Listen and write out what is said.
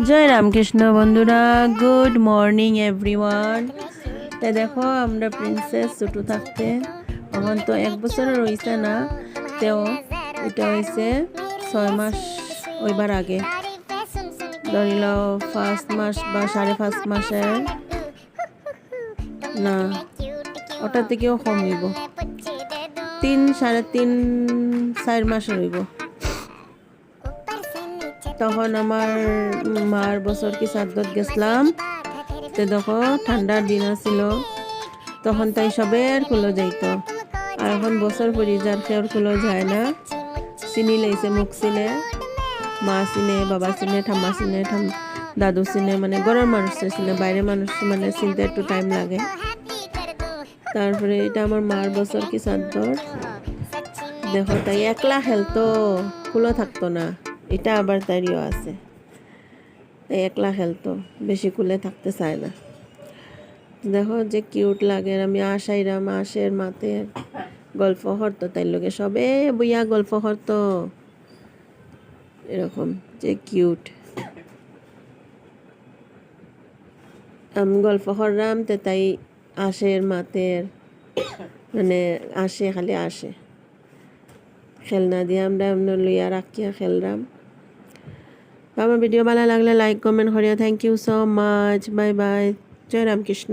জয় রামকৃষ্ণ বন্ধুরা, good morning everyone. তাই দেখো আমরা প্রিন্সেস ছোটো থাকতে এখন তো 1 বছরের হয়েছে না, তেও এটা হয়েছে 6 মাস ওইবার আগে, ধরি লও 5 মাস বা 5.5 মাসের, না ওটার থেকেও কম হইব, 3 সাড়ে 3 4 মাসের হইব। তখন আমার মার বছর কি সাদ্দত গেছিলাম, তো দেখো ঠান্ডার দিন ছিল, তখন তাই সবের খুলো যাইতো। আর এখন বছর পরি যার কেউর খুলো যায় না। চিনি লাইছে, মুখ চিনে, মা চিনে, বাবা চিনে, ঠাম্মা চিনে, দাদু চিনে, মানে ঘরের মানুষ চিনে, বাইরে মানুষ মানে চিনতে একটু টাইম লাগে। তারপরে এটা আমার মার বছর কি সাদ্দর, দেখো তাই একলা খেলতো, খুলো থাকতো না। এটা আবার তাইও আছে, তাই একলা খেলতো, বেশি কুলে থাকতে চায় না। দেখো যে কিউট লাগে। আমি আশাইরাম আশের মাতে গল্প করতো, তাই লোকে সবে বইয়া গল্প করতো, এরকম যে কিউট। আমি গল্প করলাম তো তাই আশের মাতের মানে আসে, খালি আসে খেলনা দিয়ে আমরা লইয়া রাখিয়া খেললাম। আমার ভিডিও ভালো লাগলে লাইক কমেন্ট করিয়া। Thank you so much, bye bye, জয় রামকৃষ্ণ।